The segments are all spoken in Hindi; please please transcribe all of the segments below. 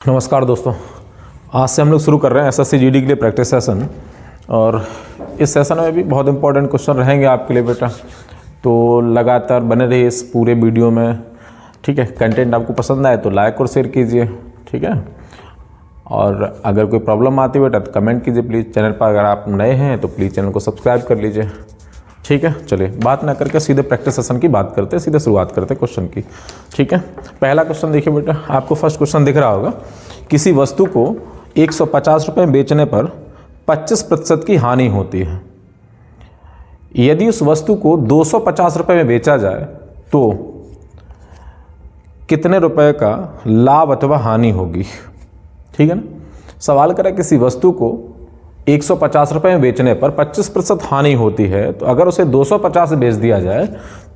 नमस्कार दोस्तों, आज से हम लोग शुरू कर रहे हैं एसएससी जीडी के लिए प्रैक्टिस सेशन। और इस सेशन में भी बहुत इंपॉर्टेंट क्वेश्चन रहेंगे आपके लिए बेटा, तो लगातार बने रहिए इस पूरे वीडियो में। ठीक है, कंटेंट आपको पसंद आए तो लाइक और शेयर कीजिए। ठीक है, और अगर कोई प्रॉब्लम आती है बेटा तो कमेंट कीजिए प्लीज़। चैनल पर अगर आप नए हैं तो प्लीज़ चैनल को सब्सक्राइब कर लीजिए। ठीक है, चलिए बात ना करके सीधे प्रैक्टिस सेशन की बात करते हैं, सीधे शुरुआत करते हैं क्वेश्चन की। ठीक है, पहला क्वेश्चन देखिए बेटा, आपको फर्स्ट क्वेश्चन दिख रहा होगा। किसी वस्तु को 150 रुपये में बेचने पर 25% की हानि होती है। यदि उस वस्तु को 250 रुपये में बेचा जाए तो कितने रुपए का लाभ अथवा हानि होगी। ठीक है ना, सवाल करें किसी वस्तु को 150 रुपये में बेचने पर 25% हानि होती है, तो अगर उसे 250 बेच दिया जाए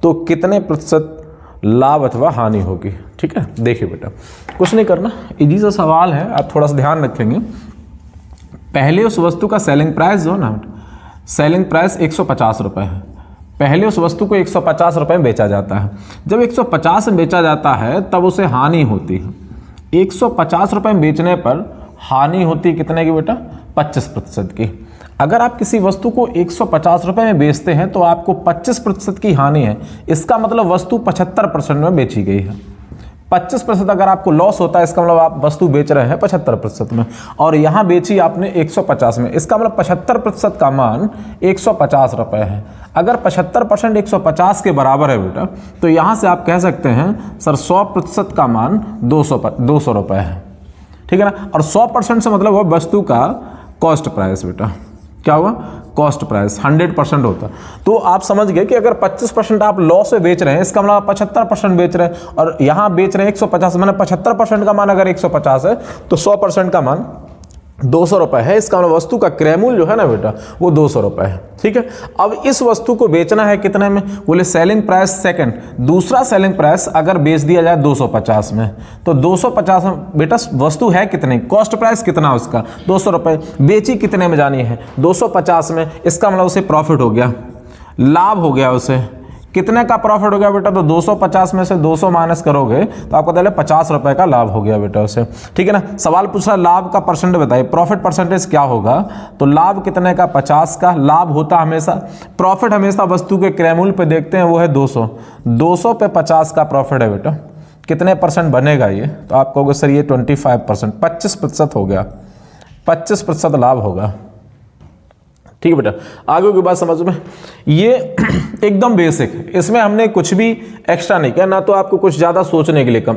तो कितने प्रतिशत लाभ अथवा हानि होगी। ठीक है, देखिए बेटा, कुछ नहीं करना, इजी सा सवाल है, आप थोड़ा सा ध्यान रखेंगे। पहले उस वस्तु का सेलिंग प्राइस जो ना, सेलिंग प्राइस 150 रुपये है। पहले उस वस्तु को 150 रुपये में बेचा जाता है। जब 150 में बेचा जाता है तब उसे हानि होती है। 150 रुपये में बेचने पर हानि होती है कितने की बेटा, 25% की। अगर आप किसी वस्तु को 150 रुपये में बेचते हैं तो आपको 25% की हानि है। इसका मतलब वस्तु 75% में बेची गई है। 25% अगर आपको लॉस होता है, इसका मतलब आप वस्तु बेच रहे हैं 75% में, और यहाँ बेची आपने 150 में, इसका मतलब 75% का मान 150 रुपये है। अगर 75% 150 के बराबर है बेटा, तो यहाँ से आप कह सकते हैं सर 100% का मान 200 रुपये है। ठीक है ना, और 100% से मतलब वो वस्तु का कॉस्ट प्राइस बेटा, क्या हुआ, कॉस्ट प्राइस 100% होता। तो आप समझ गए कि अगर 25% आप लॉस में बेच रहे हैं, इसका मतलब 75% बेच रहे हैं, और यहाँ बेच रहे हैं 150, मैंने 75% का मान अगर 150 है तो 100% का मान 200 रुपये है। इसका मतलब वस्तु का क्रय मूल्य जो है ना बेटा, वो 200 रुपये है। ठीक है, अब इस वस्तु को बेचना है कितने में, बोले सेलिंग प्राइस सेकंड, दूसरा सेलिंग प्राइस अगर बेच दिया जाए 250 में, तो 250 में बेटा वस्तु है कितने, कॉस्ट प्राइस कितना उसका 200 रुपये, बेची कितने में जानी है 250 में। इसका मतलब उसे प्रॉफिट हो गया, लाभ हो गया। उसे कितने का प्रॉफिट हो गया बेटा, तो 250 में से 200 माइनस करोगे तो आपको पहले 50 रुपये का लाभ हो गया बेटा उसे। ठीक है ना, सवाल पूछ रहा लाभ का परसेंट बताइए, प्रॉफिट परसेंटेज क्या होगा, तो लाभ कितने का, 50 का। लाभ होता हमेशा, प्रॉफिट हमेशा वस्तु के क्रय मूल्य पे देखते हैं, वो है 200 पे 50 का प्रॉफिट है बेटा। कितने परसेंट बनेगा ये, तो आप कहोगे सर ये 25%, 25% हो गया, 25% लाभ होगा। ठीक है बेटा, आगे की बात समझ में, ये एकदम बेसिक है, इसमें हमने कुछ भी एक्स्ट्रा नहीं किया, ना तो आपको कुछ ज़्यादा सोचने के लिए कम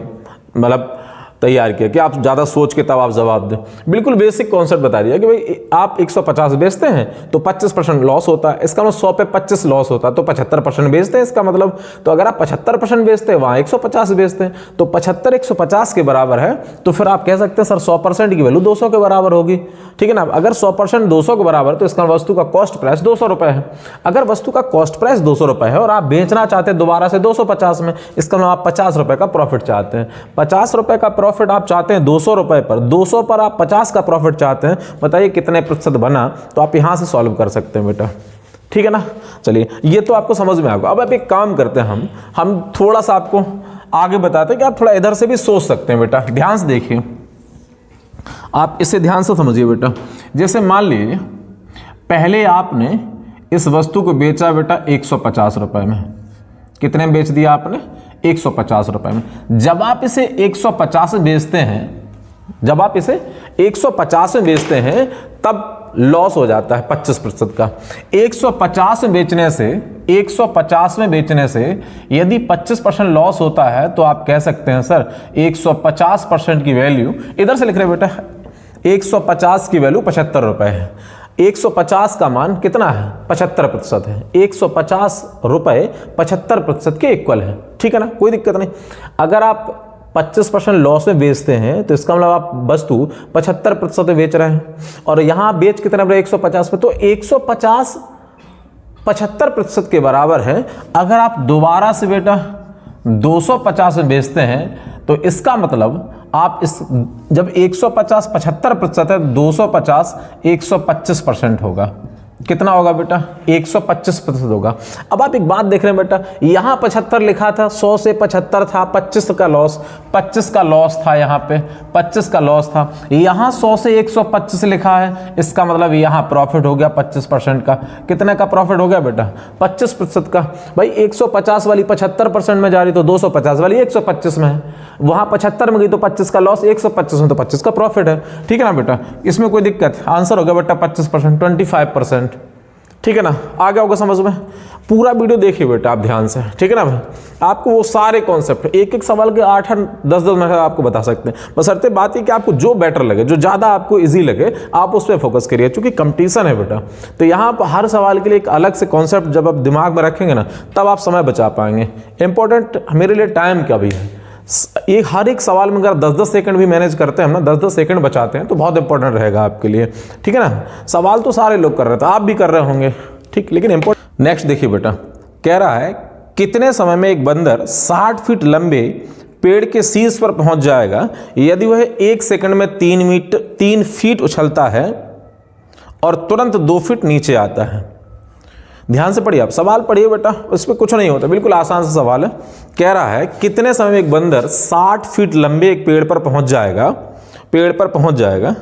मतलब तैयार किया कि आप ज़्यादा सोच के तब आप जवाब दें। बिल्कुल बेसिक कॉन्सेप्ट बता दिया कि भाई आप 150 बेचते हैं तो 25% लॉस होता है, इसका मतलब 100 पे 25 लॉस होता है, तो 75% बेचते हैं इसका मतलब। तो अगर आप 75% बेचते हैं, वहाँ 150 बेचते हैं, तो 75 150 के बराबर है, तो फिर आप कह सकते हैं सर 100% की वैल्यू 200 के बराबर होगी। ठीक है ना, अगर 100% 200 के बराबर तो इसका वस्तु का कॉस्ट प्राइस 200 रुपये है। अगर वस्तु का कॉस्ट प्राइस 200 रुपये है और आप बेचना चाहते हैं दोबारा से 250 में, इसका मतलब आप 50 रुपये का प्रॉफिट चाहते हैं। 50 रुपये का प्रॉफिट आप चाहते हैं 200 रुपये पर, 200 पर आप 50 का प्रॉफिट चाहते हैं, बताइए कितने प्रतिशत बना, तो आप यहां से सॉल्व कर सकते हैं बेटा। ठीक है ना, चलिए ये तो आपको समझ में आ गया। अब आप एक काम करते हैं, हम थोड़ा सा आपको आगे बताते हैं कि आप थोड़ा इधर से भी सोच सकते हैं बेटा। ध्यान से देखिए, आप इसे ध्यान से समझिए बेटा। जैसे मान लीजिए पहले आपने इस वस्तु को बेचा बेटा 150 रुपये में, कितने में बेच दिया आपने, 150 रुपये में। जब आप इसे 150 में बेचते हैं, जब आप इसे 150 में बेचते हैं तब लॉस हो जाता है 25% का। 150 में बेचने से, 150 में बेचने से यदि 25% लॉस होता है तो आप कह सकते हैं सर 150% की वैल्यू, इधर से लिख रहे बेटा, 150 की वैल्यू 75 रुपये है। 150 का मान कितना है, 75% है। 150 रुपये 75% के इक्वल है। ठीक है ना, कोई दिक्कत नहीं। अगर आप 25% लॉस में बेचते हैं तो इसका मतलब आप वस्तु 75% में बेच रहे हैं, और यहाँ बेच कितने में, 150 पे, तो 150 75% के बराबर है। अगर आप दोबारा से बेटा 250 में बेचते हैं तो इसका मतलब आप इस, जब 150 75% है, 250 125% होगा। कितना होगा बेटा 125% होगा। अब आप एक बात देख रहे हैं बेटा, यहाँ 75 लिखा था, 100 से 75 था, 25 का लॉस था, यहाँ पे 25 का लॉस था। यहाँ 100 से 125 लिखा है, इसका मतलब यहाँ प्रॉफिट हो गया 25% का। कितने का प्रॉफिट हो गया बेटा 25% का। भाई 150 वाली 75% में जा रही तो 250 वाली 125 में है, वहाँ 75 में गई तो 25 का लॉस, 125 में तो 25 का प्रॉफिट है। ठीक है ना बेटा, इसमें कोई दिक्कत? आंसर हो गया बेटा 25%, 25%। ठीक है ना, आ गया होगा समझ में? पूरा वीडियो देखिए बेटा आप ध्यान से, ठीक है ना भाई। आपको वो सारे कॉन्सेप्ट एक एक सवाल के 8-8 10-10 मिनट आपको बता सकते हैं। बशर्ते बात है कि आपको जो बेटर लगे, जो ज़्यादा आपको इजी लगे, आप उस पर फोकस करिए, क्योंकि कंपटीशन है बेटा। तो यहाँ पर हर सवाल के लिए एक अलग से कॉन्सेप्ट जब आप दिमाग में रखेंगे ना, तब आप समय बचा पाएंगे। इंपॉर्टेंट मेरे लिए टाइम का भी है। हर एक सवाल में अगर 10-10 सेकंड भी मैनेज करते हैं हम ना, 10-10 सेकंड बचाते हैं, तो बहुत इंपॉर्टेंट रहेगा आपके लिए। ठीक है ना, सवाल तो सारे लोग कर रहे थे, आप भी कर रहे होंगे, ठीक, लेकिन इंपॉर्टेंट। नेक्स्ट देखिए बेटा, कह रहा है कितने समय में एक बंदर 60 फीट लंबे पेड़ के शीर्ष पर पहुंच जाएगा यदि वह 1 सेकंड में 3 फीट उछलता है और तुरंत 2 फीट नीचे आता है। ध्यान से पढ़िए, आप सवाल पढ़िए बेटा, इसमें कुछ नहीं होता, बिल्कुल आसान सा सवाल है। कह रहा है कितने समय में एक बंदर 60 फीट लंबे एक पेड़ पर पहुंच जाएगा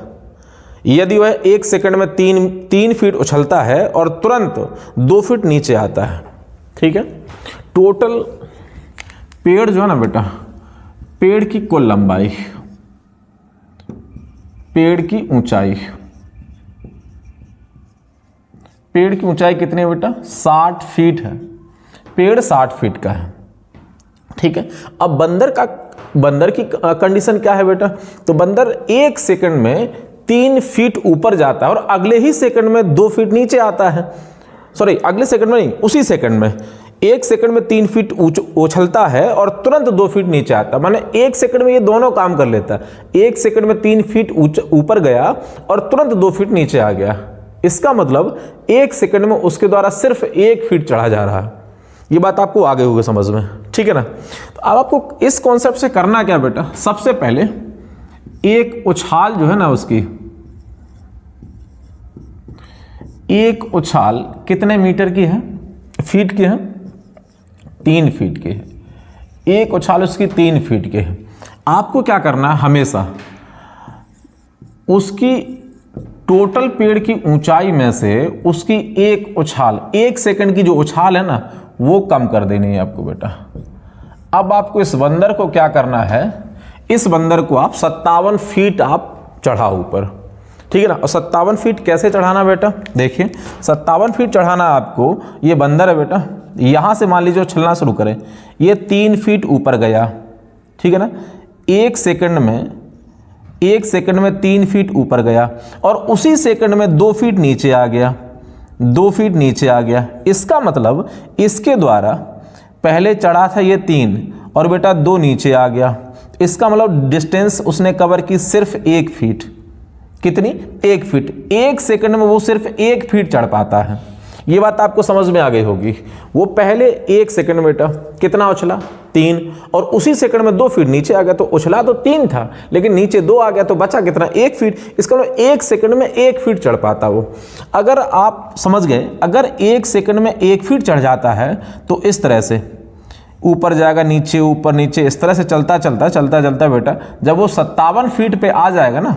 यदि वह 1 सेकंड में 3 फीट उछलता है और तुरंत 2 फीट नीचे आता है। ठीक है, टोटल पेड़ जो है ना बेटा, पेड़ की कुल लंबाई, पेड़ की ऊंचाई कितनी है बेटा 60 फीट है। पेड़ 60 फीट का है। ठीक है, अब बंदर की कंडीशन क्या है बेटा, तो बंदर 1 सेकंड में 3 फीट ऊपर जाता है और अगले ही सेकंड में 2 फीट नीचे आता है। सॉरी, अगले सेकंड में नहीं, उसी सेकंड में 1 सेकंड में 3 फीट उछलता है और तुरंत 2 फीट नीचे आता है। माने 1 सेकंड में ये दोनों काम कर लेता है। 1 सेकंड में 3 फीट ऊपर गया और तुरंत 2 फीट नीचे आ गया। इसका मतलब 1 सेकंड में उसके द्वारा सिर्फ 1 फीट चढ़ा जा रहा है। ये बात आपको आगे होगी समझ में, ठीक है ना। तो अब आपको इस कॉन्सेप्ट से करना क्या बेटा, सबसे पहले एक उछाल जो है ना उसकी, एक उछाल कितने मीटर की है, फीट की है, 3 फीट की है। एक उछाल उसकी 3 फीट की है। आपको क्या करना है, हमेशा उसकी टोटल पेड़ की ऊंचाई में से उसकी एक उछाल, 1 सेकंड की जो उछाल है ना, वो कम कर देनी है आपको बेटा। अब आपको इस बंदर को क्या करना है, इस बंदर को आप 57 फीट आप चढ़ाओ ऊपर, ठीक है ना। और 57 फीट कैसे चढ़ाना बेटा, देखिए 57 फीट चढ़ाना आपको, ये बंदर है बेटा, यहां से मान लीजिए उछलना शुरू करें, ये 3 फीट ऊपर गया, ठीक है ना। 1 सेकंड में 3 फीट ऊपर गया और उसी सेकंड में 2 फीट नीचे आ गया, 2 फीट नीचे आ गया। इसका मतलब इसके द्वारा पहले चढ़ा था ये 3 और बेटा 2 नीचे आ गया। इसका मतलब डिस्टेंस उसने कवर की सिर्फ 1 फीट। कितनी, 1 फीट। 1 सेकंड में वो सिर्फ 1 फीट चढ़ पाता है। ये बात आपको समझ में आ गई होगी। वो पहले 1 सेकंड में बेटा कितना उछला, 3, और उसी सेकंड में 2 फीट नीचे आ गया। तो उछला तो 3 था, लेकिन नीचे 2 आ गया, तो बचा कितना, 1 फीट। इसका मतलब 1 सेकंड में 1 फीट चढ़ पाता वो। अगर आप समझ गए, अगर 1 सेकंड में 1 फीट चढ़ जाता है तो इस तरह से ऊपर जाएगा, नीचे, ऊपर नीचे, इस तरह से चलता चलता बेटा जब वो 57 फीट पे आ जाएगा ना,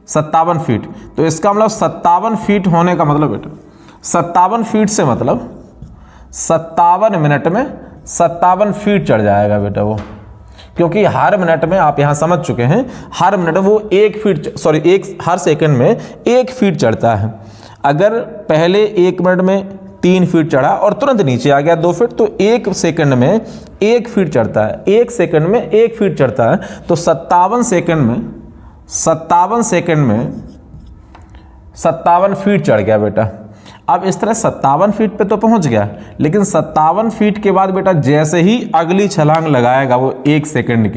57 फीट, तो इसका मतलब 57 फीट होने का मतलब बेटा, 57 फीट से मतलब 57 मिनट में 57 फीट चढ़ जाएगा बेटा वो। क्योंकि हर मिनट में, आप यहां समझ चुके हैं, हर मिनट में वो 1 फीट, सॉरी हर सेकंड में 1 फीट चढ़ता है। अगर पहले 1 मिनट में 3 फीट चढ़ा और तुरंत नीचे आ गया 2 फीट, तो 1 सेकंड में 1 फीट चढ़ता है। 1 सेकंड में 1 फीट चढ़ता है, तो 57 सेकंड में 57 फीट चढ़ गया बेटा। अब इस तरह 57 फीट पे तो पहुंच गया, लेकिन 57 फीट के बाद बेटा जैसे ही अगली छलांग लगाएगा वो 1 सेकंड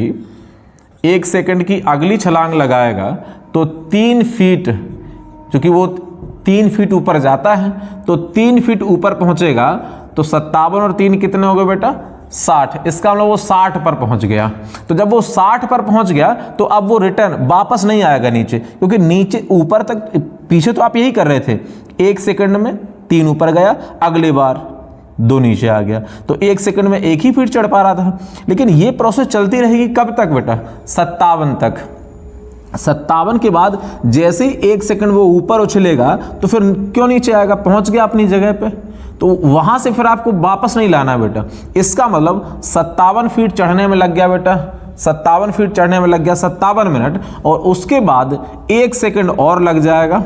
की अगली छलांग लगाएगा, तो 3 फीट, चूंकि वो 3 फीट ऊपर जाता है, तो 3 फीट ऊपर पहुंचेगा, तो 57 और 3 कितने हो गए बेटा, 60। इसका मतलब वो 60 पर पहुंच गया। तो जब वो 60 पर पहुंच गया, तो अब वो रिटर्न वापस नहीं आएगा नीचे, क्योंकि नीचे ऊपर तक, पीछे तो आप यही कर रहे थे, 1 सेकंड में 3 ऊपर गया, अगली बार 2 नीचे आ गया, तो 1 सेकंड में 1 ही फीट चढ़ पा रहा था। लेकिन ये प्रोसेस चलती रहेगी कब तक बेटा? 57 तक। 57 के बाद जैसे ही 1 सेकंड वो ऊपर उछलेगा तो फिर क्यों नीचे आएगा? पहुंच गया अपनी जगह पे, तो वहां से फिर आपको वापस नहीं लाना बेटा। इसका मतलब 57 फीट चढ़ने में लग गया बेटा, 57 फीट चढ़ने में लग गया 57 मिनट, और उसके बाद 1 सेकंड और लग जाएगा,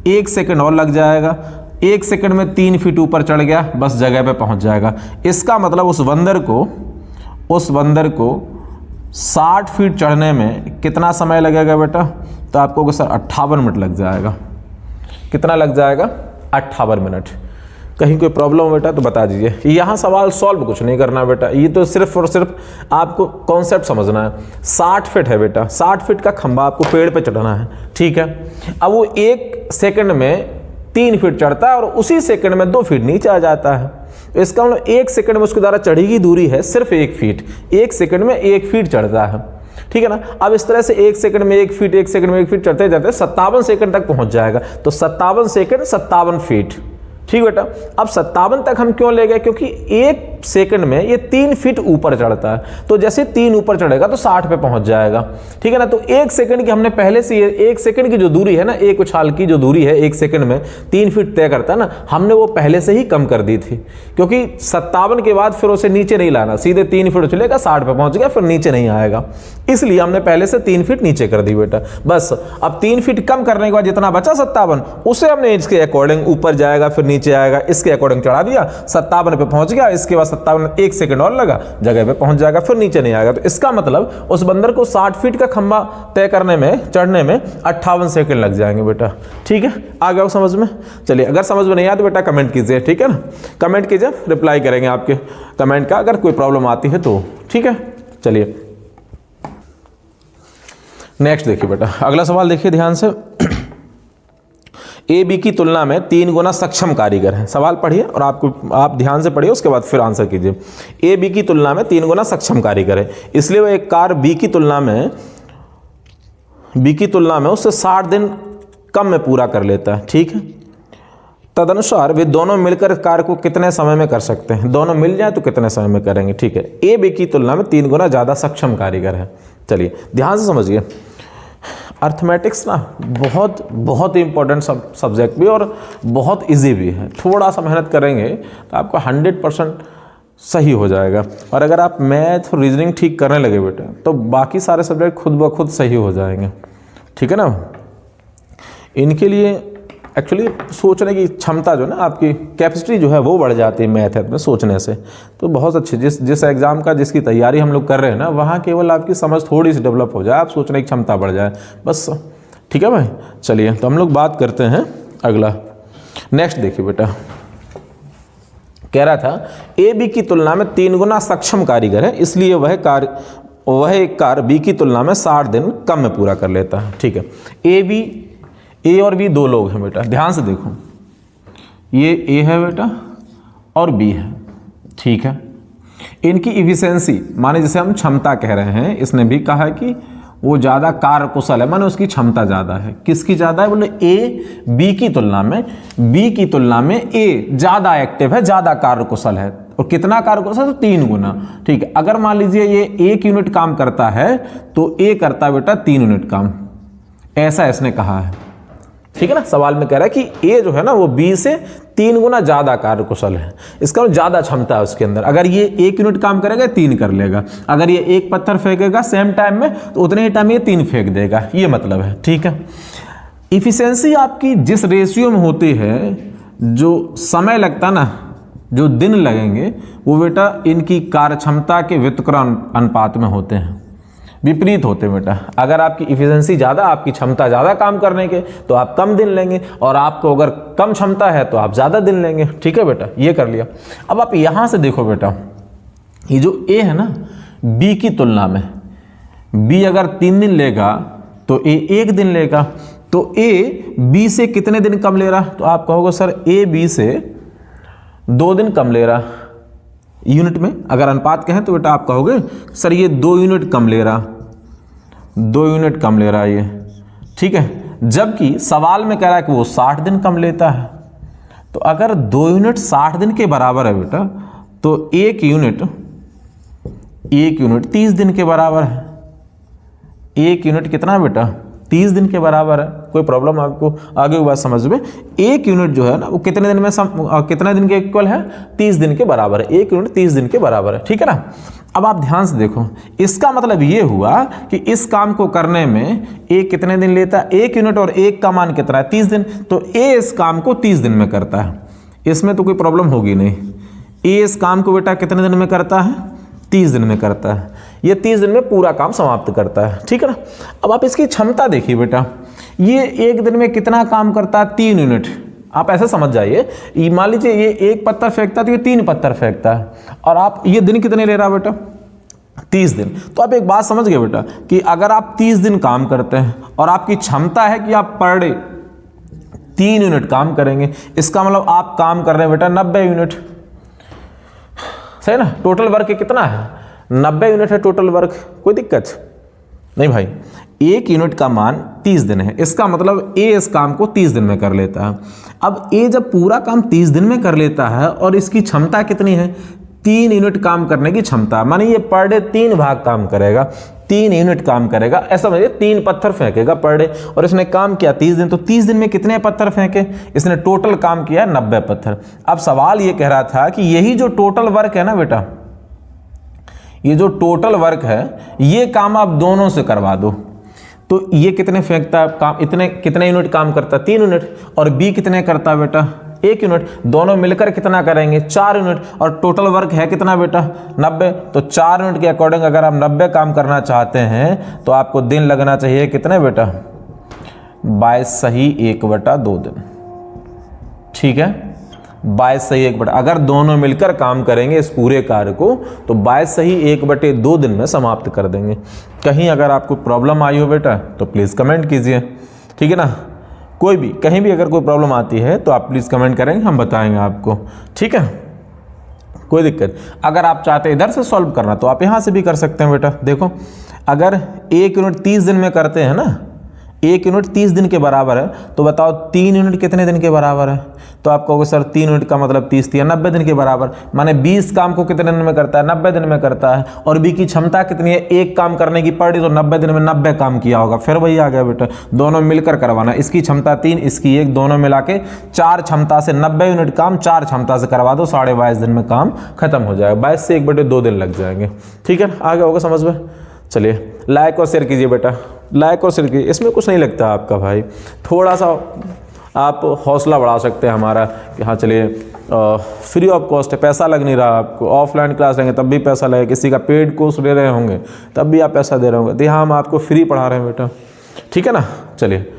1 सेकंड और लग जाएगा। 1 सेकंड में 3 फीट ऊपर चढ़ गया, बस जगह पे पहुंच जाएगा। इसका मतलब उस बंदर को 60 फीट चढ़ने में कितना समय लगेगा बेटा? तो आपको सर 58 मिनट लग जाएगा। कितना लग जाएगा? 58 मिनट। कहीं कोई प्रॉब्लम हो बेटा तो बता दीजिए। यहाँ सवाल सॉल्व कुछ नहीं करना बेटा, ये तो सिर्फ और सिर्फ आपको कॉन्सेप्ट समझना है। 60 फीट है बेटा, 60 फीट का खंभा आपको पेड़ पे चढ़ना है, ठीक है। अब वो 1 सेकंड में 3 फीट चढ़ता है और उसी सेकंड में 2 फीट नीचे आ जाता है। तो इसका मतलब 1 सेकंड में उसके द्वारा चढ़ी की दूरी है सिर्फ 1 फीट। 1 सेकंड में 1 फीट चढ़ता है, ठीक है ना। अब इस तरह से 1 सेकंड में 1 फीट, 1 सेकंड में 1 फीट चढ़ते जाते 57 सेकंड तक पहुंच जाएगा। तो 57 सेकंड 57 फीट, ठीक बेटा। अब 57 तक हम क्यों ले गए? क्योंकि 1 सेकंड में ये 3 फीट ऊपर चढ़ता है, तो जैसे 3 ऊपर चढ़ेगा तो 60 पे पहुंच जाएगा, ठीक है ना। तो 1 सेकंड की हमने पहले से, ये 1 सेकंड की जो दूरी है ना, एक उछाल की जो दूरी है 1 सेकंड में 3 फीट तय करता है ना, हमने वो पहले से ही कम कर दी थी। क्योंकि 57 के बाद फिर उसे नीचे नहीं लाना, सीधे 3 फीट उछलेगा, 60 पे पहुंच गया, फिर नीचे नहीं आएगा। इसलिए हमने पहले से 3 फीट नीचे कर दी बेटा। बस अब 3 फीट कम करने के बाद जितना बचा 57, उसे हमने इसके अकॉर्डिंग ऊपर जाएगा फिर नीचे आएगा, इसके अकॉर्डिंग चढ़ा दिया, 57 पे पहुंच गया। इसके बाद 57 1 सेकंड और लगा, जगह पे पहुंच जाएगा, फिर नीचे नहीं आएगा। तो इसका मतलब उस बंदर को 60 फीट का खंभा तय करने में, चढ़ने में 58 सेकंड लग जाएंगे बेटा, ठीक है। आ गया समझ में? चलिए, अगर समझ में नहीं आया तो बेटा कमेंट कीजिए, ठीक है ना। कमेंट कीजिए, रिप्लाई करेंगे आपके कमेंट का अगर कोई प्रॉब्लम आती है तो, ठीक है। चलिए नेक्स्ट देखिए बेटा, अगला सवाल देखिए ध्यान से। ए बी की तुलना में 3 गुना सक्षम कारीगर है। सवाल पढ़िए और आप ध्यान से पढ़िए, उसके बाद फिर आंसर कीजिए। ए बी की तुलना में 3 गुना सक्षम कारीगर है, इसलिए वह एक कार बी की तुलना में उससे 60 दिन कम में पूरा कर लेता है, ठीक है। तदनुसार वे दोनों मिलकर कार को कितने समय में कर सकते हैं? दोनों मिल जाए तो कितने समय में करेंगे, ठीक है। ए बी की तुलना में 3 गुना ज़्यादा सक्षम कारीगर है। चलिए ध्यान से समझिए। अर्थमेटिक्स ना बहुत इंपॉर्टेंट सब्जेक्ट भी और बहुत इजी भी है। थोड़ा सा मेहनत करेंगे तो आपको 100% सही हो जाएगा। और अगर आप मैथ और रीजनिंग ठीक करने लगे बेटा तो बाकी सारे सब्जेक्ट खुद ब खुद सही हो जाएंगे, ठीक है ना। इनके लिए एक्चुअली सोचने की क्षमता जो ना, आपकी कैपेसिटी जो है वो बढ़ जाती है मैथ में सोचने से। तो बहुत अच्छे, जिस एग्ज़ाम का जिसकी तैयारी हम लोग कर रहे हैं ना, वहाँ केवल आपकी समझ थोड़ी सी डेवलप हो जाए, आप सोचने की क्षमता बढ़ जाए बस, ठीक है भाई। चलिए तो हम लोग बात करते हैं अगला। नेक्स्ट देखिए बेटा, कह रहा था ए बी की तुलना में 3 गुना सक्षम कारीगर है, इसलिए वह एक कार बी की तुलना में 60 दिन कम में पूरा कर लेता है, ठीक है। ए और बी 2 लोग हैं बेटा, ध्यान से देखो, ये ए है बेटा और बी है, ठीक है। इनकी इफिशिएंसी माने जिसे हम क्षमता कह रहे हैं, इसने भी कहा है कि वो ज़्यादा कार्यकुशल है, माने उसकी क्षमता ज़्यादा है। किसकी ज़्यादा है? बोले ए बी की तुलना में ए ज़्यादा एक्टिव है, ज़्यादा कार्यकुशल है। और कितना कार्यकुशल? तो 3 गुना, ठीक है। अगर मान लीजिए ये 1 यूनिट काम करता है तो ए करता है बेटा 3 यूनिट काम, ऐसा इसने कहा है, ठीक है ना। सवाल में कह रहा है कि ए जो है ना वो बी से 3 गुना ज़्यादा कार्यकुशल है, इसका ज़्यादा क्षमता है उसके अंदर। अगर ये 1 यूनिट काम करेगा 3 कर लेगा, अगर ये 1 पत्थर फेंकेगा सेम टाइम में तो उतने ही टाइम ये 3 फेंक देगा, ये मतलब है, ठीक है। इफिशिएंसी आपकी जिस रेशियो में होती है, जो समय लगता ना, जो दिन लगेंगे, वो बेटा इनकी कार्य क्षमता के व्युत्क्रम अनुपात में होते हैं, विपरीत होते हैं बेटा। अगर आपकी इफिशिएंसी ज़्यादा, आपकी क्षमता ज़्यादा काम करने के, तो आप कम दिन लेंगे, और आपको अगर कम क्षमता है तो आप ज़्यादा दिन लेंगे, ठीक है बेटा। ये कर लिया। अब आप यहाँ से देखो बेटा, ये जो ए है ना बी की तुलना में, बी अगर 3 दिन लेगा तो ए 1 दिन लेगा, तो ए बी से कितने दिन कम ले रहा? तो आप कहोगे सर ए बी से 2 दिन कम ले रहा यूनिट में। अगर अनुपात कहें तो बेटा आप कहोगे सर ये 2 यूनिट कम ले रहा, 2 यूनिट कम ले रहा है ये, ठीक है। जबकि सवाल में कह रहा है कि वो 60 दिन कम लेता है। तो अगर 2 यूनिट 60 दिन के बराबर है बेटा, तो एक यूनिट 30 दिन के बराबर है। एक यूनिट कितना बेटा? 30 दिन के बराबर है। कोई प्रॉब्लम आपको आगे की बात समझ में? एक यूनिट जो है ना वो कितने दिन में कितने दिन के इक्वल है? 30 दिन के बराबर है। एक यूनिट 30 दिन के बराबर है, ठीक है ना। अब आप ध्यान से देखो, इसका मतलब ये हुआ कि इस काम को करने में ए कितने दिन लेता है? एक यूनिट और एक का मान कितना है? 30 दिन। तो ए इस काम को 30 दिन में करता है, इसमें तो कोई प्रॉब्लम होगी नहीं। ए इस काम को बेटा कितने दिन में करता है? 30 दिन में करता है। ये 30 दिन में पूरा काम समाप्त करता है, ठीक है ना। अब आप इसकी क्षमता देखिए बेटा, ये एक दिन में कितना काम करता है? 3 यूनिट। आप ऐसे समझ जाइए, मान लीजिए ये एक पत्थर फेंकता है तो ये 3 पत्थर फेंकता है, और आप ये दिन कितने ले रहा बेटा? 30 दिन। तो आप एक बात समझ गए बेटा कि अगर आप 30 दिन काम करते हैं और आपकी क्षमता है कि आप पर डे 3 यूनिट काम करेंगे, इसका मतलब आप काम कर रहे हैं बेटा 90 यूनिट, सही ना। टोटल वर्क कितना है? 90 यूनिट है टोटल वर्क। कोई दिक्कत नहीं भाई। एक यूनिट का मान 30 दिन है, इसका मतलब ए इस काम को 30 दिन में कर लेता है। अब ए जब पूरा काम 30 दिन में कर लेता है और इसकी क्षमता कितनी है? 3 यूनिट काम करने की क्षमता, माने ये पर डे 3 भाग काम करेगा, 3 यूनिट काम करेगा, ऐसा समझिए 3 पत्थर फेंकेगा पर डे। और इसने काम किया 30 दिन, तो 30 दिन में कितने पत्थर फेंके? इसने टोटल काम किया 90 पत्थर। अब सवाल ये कह रहा था कि यही जो टोटल वर्क है ना बेटा, ये जो टोटल वर्क है ये काम आप दोनों से करवा दो। तो ये कितने फेंकता है काम? इतने कितने यूनिट काम करता है? 3 यूनिट। और बी कितने करता है बेटा? 1 यूनिट। दोनों मिलकर कितना करेंगे? 4 यूनिट। और टोटल वर्क है कितना बेटा? 90। तो 4 यूनिट के अकॉर्डिंग अगर आप 90 काम करना चाहते हैं तो आपको दिन लगना चाहिए कितने बेटा? 22 सही 1/2 दिन, ठीक है। 22 सही 1/2। अगर दोनों मिलकर काम करेंगे इस पूरे कार्य को तो 22 सही 1/2 दिन में समाप्त कर देंगे। कहीं अगर आपको प्रॉब्लम आई हो बेटा तो प्लीज़ कमेंट कीजिए, ठीक है ना। कोई भी कहीं भी अगर कोई प्रॉब्लम आती है तो आप प्लीज़ कमेंट करेंगे, हम बताएंगे आपको, ठीक है। कोई दिक्कत। अगर आप चाहते हैं इधर से सॉल्व करना तो आप यहाँ से भी कर सकते हैं बेटा। देखो, अगर 1 यूनिट 30 दिन में करते हैं ना, 1 यूनिट 30 दिन के बराबर है, तो बताओ 3 यूनिट कितने दिन के बराबर है? तो आप कहोगे सर 3 यूनिट का मतलब 30 या 90 दिन के बराबर, माने 20 काम को कितने दिन में करता है? 90 दिन में करता है। और बी की क्षमता कितनी है? एक काम करने की पड़ी, तो 90 दिन में 90 काम किया होगा। फिर वही आ गया बेटा, दोनों मिलकर करवाना। इसकी क्षमता 3, इसकी 1, दोनों मिला के 4 क्षमता से 90 यूनिट काम 4 क्षमता से करवा दो, 22.5 दिन में काम खत्म हो जाएगा। 22 से 1/2 दिन लग जाएंगे, ठीक है। आगे होगा समझ में? चलिए लाइक और शेयर कीजिए बेटा, लाइक और शेयर कीजिए। इसमें कुछ नहीं लगता आपका भाई, थोड़ा सा आप हौसला बढ़ा सकते हैं हमारा कि हाँ चलिए फ्री ऑफ कॉस्ट है, पैसा लग नहीं रहा आपको। ऑफलाइन क्लास लेंगे तब भी पैसा लगेगा, किसी का पेड कोर्स ले रहे होंगे तब भी आप पैसा दे रहे होंगे। तो यहाँ हम आपको फ्री पढ़ा रहे हैं बेटा, ठीक है ना। चलिए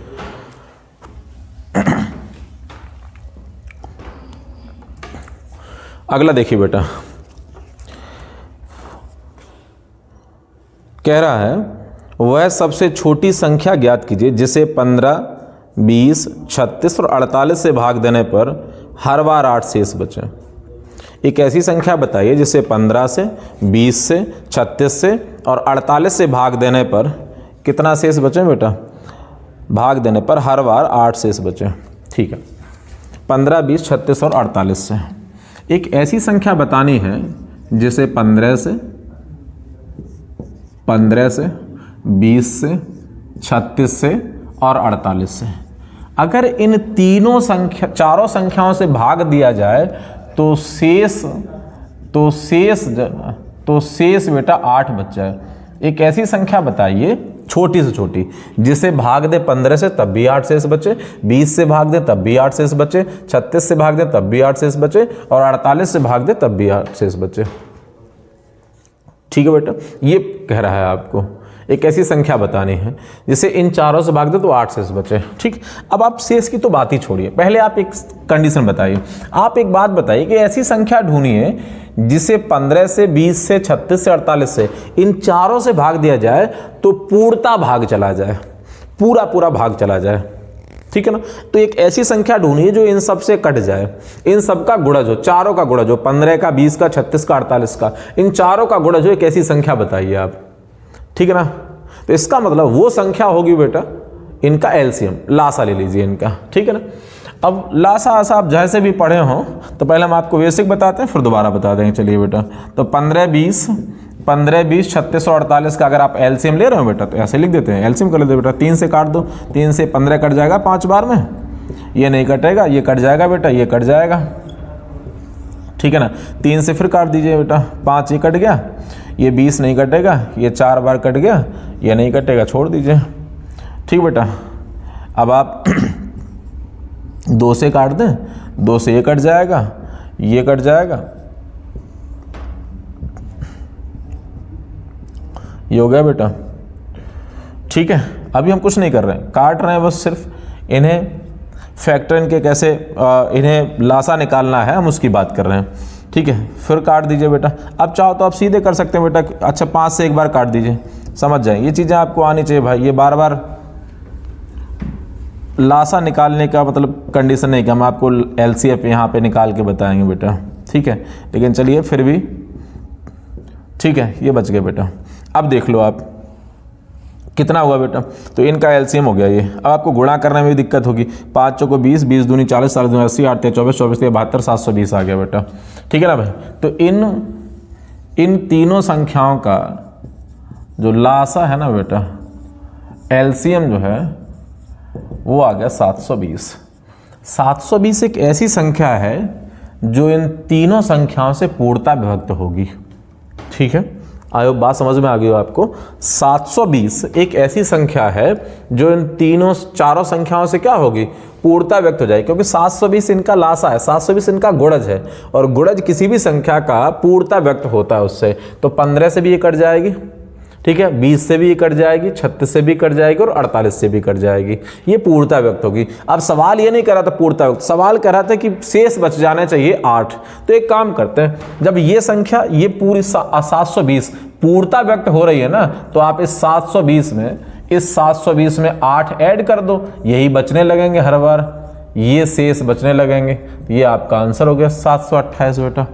अगला देखिए बेटा, कह रहा है वह सबसे छोटी संख्या ज्ञात कीजिए जिसे 15, 20, 36 और 48 से भाग देने पर हर बार 8 शेष बचे। एक ऐसी संख्या बताइए जिसे 15 से, 20 से, 36 से और 48 से भाग देने पर कितना शेष बचे बेटा? भाग देने पर हर बार 8 शेष बचे, ठीक है। 15, 20, 36 और 48 से एक ऐसी संख्या बतानी है जिसे 15 से, 20 से, 36 से और 48 से, अगर इन चारों संख्याओं से भाग दिया जाए तो शेष बेटा 8 बच जाए। एक ऐसी संख्या बताइए छोटी से छोटी जिसे भाग दे 15 से तब भी 8 शेष बचे, 20 से भाग दे तब भी 8 शेष बचे, 36 से भाग दे तब भी 8 शेष बचे और 48 से भाग दे तब भी 8 शेष बचे, ठीक है बेटा। ये कह रहा है आपको एक ऐसी संख्या बतानी है जिसे इन चारों से भाग दे तो 8 शेष बचे, ठीक। अब आप शेष की तो बात ही छोड़िए, पहले आप एक कंडीशन बताइए। आप एक बात बताइए कि ऐसी संख्या ढूंढिए जिसे 15 से, 20 से, 36 से, 48 से इन चारों से भाग दिया जाए तो पूर्णता भाग चला जाए, पूरा भाग चला जाए, ठीक है ना। तो एक ऐसी संख्या ढूंढिए जो इन सब से कट जाए, इन सब का गुणज हो, चारों का गुणज हो, 15 का, 20 का, 36 का, 48 का, इन चारों का गुणज हो। एक ऐसी संख्या बताइए आप, ठीक है ना। तो इसका मतलब वो संख्या होगी बेटा इनका एलसीएम, लासा ले लीजिए इनका, ठीक है ना। अब लासा आसा आप जैसे भी पढ़े हों तो पहले हम आपको बेसिक बताते हैं, फिर दोबारा बता देंगे। चलिए बेटा, तो 15 20 36 और 48 का अगर आप एलसीएम ले रहे हो बेटा तो ऐसे लिख देते हैं, एलसीएम कर लेते बेटा, 3 से काट दो, 3 से 15 कट जाएगा 5 बार में, ये नहीं कटेगा, ये कट जाएगा बेटा, ये कट जाएगा, ठीक है ना। 3 से फिर काट दीजिए बेटा, 5 ये कट गया, ये 20 नहीं कटेगा, ये 4 बार कट गया, ये नहीं कटेगा, छोड़ दीजिए, ठीक बेटा। अब आप 2 से काट दें, 2 से ये कट जाएगा, ये कट जाएगा, ये हो गया बेटा, ठीक है। अभी हम कुछ नहीं कर रहे हैं, काट रहे हैं बस, सिर्फ इन्हें फैक्टर इनके कैसे इन्हें लासा निकालना है हम उसकी बात कर रहे हैं, ठीक है। फिर काट दीजिए बेटा। अब चाहो तो आप सीधे कर सकते हैं बेटा, अच्छा 5 से एक बार काट दीजिए, समझ जाए, ये चीज़ें आपको आनी चाहिए भाई। ये बार बार लासा निकालने का मतलब कंडीशन नहीं कि हम आपको एलसीएफ यहाँ पे निकाल के बताएंगे बेटा, ठीक है। लेकिन चलिए फिर भी ठीक है, ये बच गए बेटा। अब देख लो आप कितना हुआ बेटा, तो इनका एलसीएम हो गया ये। अब आपको गुणा करने में भी दिक्कत होगी, 5 चौको 20, 20 दूनी 40, 40 दूनी 80, 8 24, 24 72, 720 आ गया बेटा, ठीक है ना भाई। तो इन तीनों संख्याओं का जो लासा है ना बेटा, एलसीएम जो है वो आ गया 720। 720 एक ऐसी संख्या है जो इन तीनों संख्याओं से पूर्णतः विभक्त होगी, ठीक है। आयो बात समझ में आ गई हो आपको। 720 एक ऐसी संख्या है जो इन चारों संख्याओं से क्या होगी, पूर्णतः व्यक्त हो जाएगी, क्योंकि 720 इनका लासा है, 720 इनका गुणज है, और गुणज किसी भी संख्या का पूर्णतः व्यक्त होता है उससे। तो 15 से भी ये कट जाएगी, ठीक है, 20 से भी ये कट जाएगी, 36 से भी कट जाएगी और 48 से भी कट जाएगी, ये पूर्णतः व्यक्त होगी। अब सवाल ये नहीं कर रहा था पूर्णतः व्यक्त, सवाल कर रहा था कि शेष बच जाने चाहिए 8। तो एक काम करते हैं, जब ये संख्या ये पूरी 720 पूर्णतः व्यक्त हो रही है ना, तो आप इस 720 में 8 ऐड कर दो, यही बचने लगेंगे हर बार, ये शेष बचने लगेंगे। ये आपका आंसर हो गया 728 बेटा,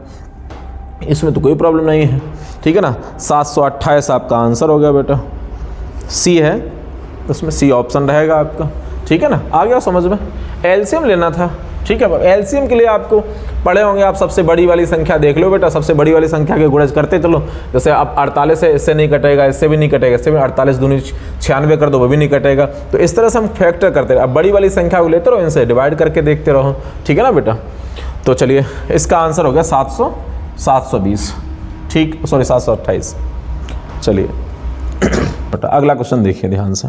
इसमें तो कोई प्रॉब्लम नहीं है, ठीक है ना। 728 आपका आंसर हो गया बेटा, सी है, उसमें सी ऑप्शन रहेगा आपका, ठीक है ना। आ गया समझ में। एलसीएम लेना था, ठीक है। एलसीएम के लिए आपको पढ़े होंगे आप, सबसे बड़ी वाली संख्या देख लो बेटा, सबसे बड़ी वाली संख्या के गुणज करते चलो। जैसे अब 48 है, इससे नहीं कटेगा, इससे भी नहीं कटेगा, इससे भी 48 दूनी 96 कर दो, वो भी नहीं कटेगा। तो इस तरह से हम फैक्टर करते रहे। अब बड़ी वाली संख्या को लेते रहो, इनसे डिवाइड करके देखते रहो, ठीक है ना बेटा। तो चलिए इसका आंसर हो गया 720, ठीक, सॉरी 728। चलिए बेटा अगला क्वेश्चन देखिए ध्यान से।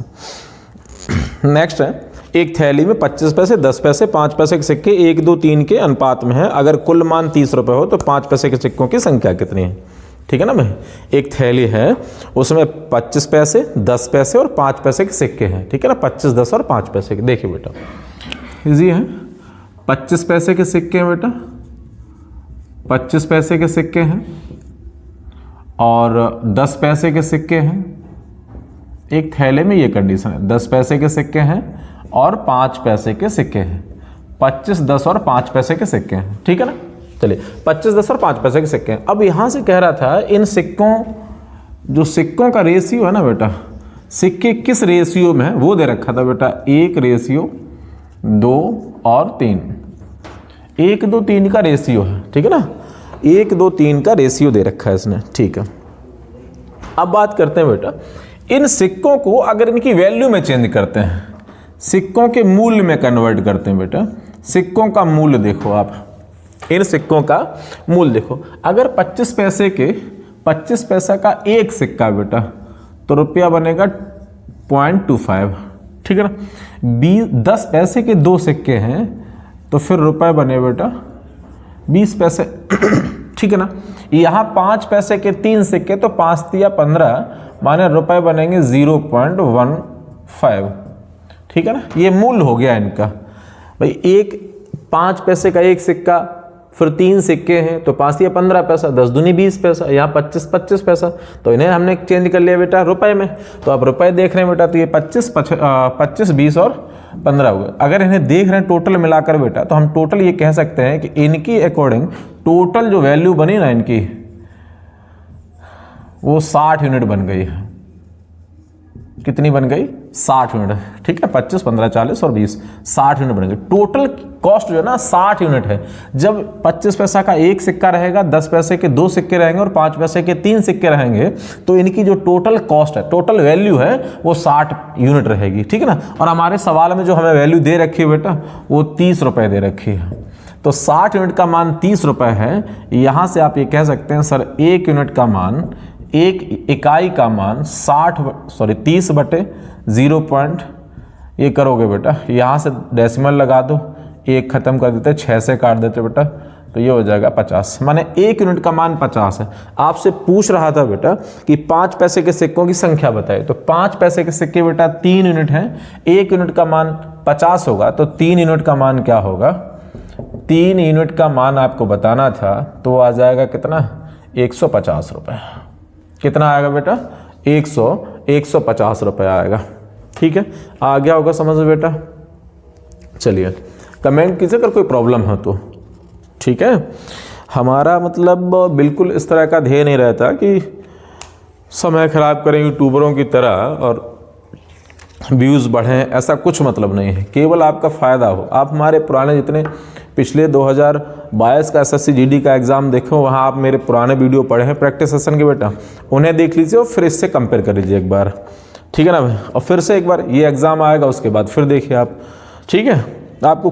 नेक्स्ट है, एक थैली में 25 पैसे, 10 पैसे, 5 पैसे के सिक्के 1 2 3 के अनुपात में है। अगर कुल मान 30 रुपये हो तो 5 पैसे के सिक्कों की संख्या कितनी है, ठीक है ना भाई। एक थैली है, उसमें 25 पैसे, 10 पैसे और 5 पैसे के सिक्के हैं, ठीक है ना। 25, 10 और 5 पैसे के, देखिए बेटा इजी है। 25 पैसे के सिक्के हैं बेटा, 25 पैसे के सिक्के हैं और 10 पैसे के सिक्के हैं। एक थैले में ये कंडीशन है, 10 पैसे के सिक्के हैं और 5 पैसे के सिक्के हैं, 25, 10 और 5 पैसे के सिक्के हैं, ठीक है ना। चलिए 25, 10 और 5 पैसे के सिक्के हैं। अब यहाँ से कह रहा था इन सिक्कों, जो सिक्कों का रेशियो है ना बेटा, सिक्के किस रेशियो में है वो दे रखा था बेटा, 1:2 और 3, 1 2 3 का रेशियो है, ठीक है ना। 1 2 3 का रेशियो दे रखा है इसने, ठीक है। अब बात करते हैं बेटा, इन सिक्कों को अगर इनकी वैल्यू में चेंज करते हैं, सिक्कों के मूल्य में कन्वर्ट करते हैं बेटा, सिक्कों का मूल्य देखो आप, इन सिक्कों का मूल्य देखो। अगर 25 पैसे के 25 पैसा का एक सिक्का बेटा, तो रुपया बनेगा 0.25, ठीक है ना। 10 पैसे के 2 सिक्के हैं तो फिर रुपए बने बेटा 20 पैसे, ठीक है ना। यहाँ 5 पैसे के 3 सिक्के तो 5 तिया 15, माने रुपए बनेंगे 0.15, ठीक है ना। ये मूल्य हो गया इनका भाई। एक 5 पैसे का एक सिक्का, फिर 3 सिक्के हैं तो 5 या 15 पैसा, 10 दूनी 20 पैसा, यहाँ 25 पैसा, तो इन्हें हमने चेंज कर लिया बेटा रुपए में। तो आप रुपए देख रहे हैं बेटा, तो ये 25, 20 और 15 हुए। अगर इन्हें देख रहे हैं टोटल मिलाकर बेटा, तो हम टोटल ये कह सकते हैं कि इनकी अकॉर्डिंग टोटल जो वैल्यू बनी ना इनकी, वो 60 यूनिट बन गई है, कितनी बन गई 60 यूनिट, ठीक है। 25, 15, 40 और 20, 60 यूनिट बन गई। टोटल कॉस्ट जो है ना 60 यूनिट है। जब 25 पैसा का एक सिक्का रहेगा, 10 पैसे के 2 सिक्के रहेंगे और 5 पैसे के 3 सिक्के रहेंगे, तो इनकी जो टोटल कॉस्ट है, टोटल वैल्यू है वो 60 यूनिट रहेगी, ठीक है ना। और हमारे सवाल में जो हमें वैल्यू दे रखी है बेटा वो 30 रुपये दे रखी है। तो 60 यूनिट का मान 30 रुपये है। यहाँ से आप ये कह सकते हैं सर 1 यूनिट का मान, एक इकाई का मान 30 बटे 0. ये करोगे बेटा, यहाँ से डेसिमल लगा दो, 1 खत्म कर देते, 6 से काट देते बेटा, तो ये हो जाएगा 50। माने 1 यूनिट का मान 50 है। आपसे पूछ रहा था बेटा कि 5 पैसे के सिक्कों की संख्या बताए, तो 5 पैसे के सिक्के बेटा 3 यूनिट हैं। 1 यूनिट का मान 50 होगा, तो 3 यूनिट का मान क्या होगा? 3 यूनिट का मान आपको बताना था, तो आ जाएगा कितना? 150 रुपये। कितना आएगा बेटा? 150 रुपये आएगा, ठीक है। आ गया होगा समझ में बेटा? चलिए कमेंट कीजिए अगर कोई प्रॉब्लम हो तो, ठीक है। हमारा मतलब बिल्कुल इस तरह का ध्येय नहीं रहता कि समय खराब करें यूट्यूबरों की तरह और व्यूज़ बढ़ें, ऐसा कुछ मतलब नहीं है। केवल आपका फ़ायदा हो। आप हमारे पुराने जितने पिछले 2022 का SSC GD का एग्ज़ाम देखो, वहाँ आप मेरे पुराने वीडियो पढ़े हैं प्रैक्टिस सेशन के बेटा, उन्हें देख लीजिए और फिर इससे कंपेयर कर लीजिए एक बार, ठीक है ना भाई। और फिर से एक बार ये एग्ज़ाम आएगा, उसके बाद फिर देखिए आप, ठीक है। आपको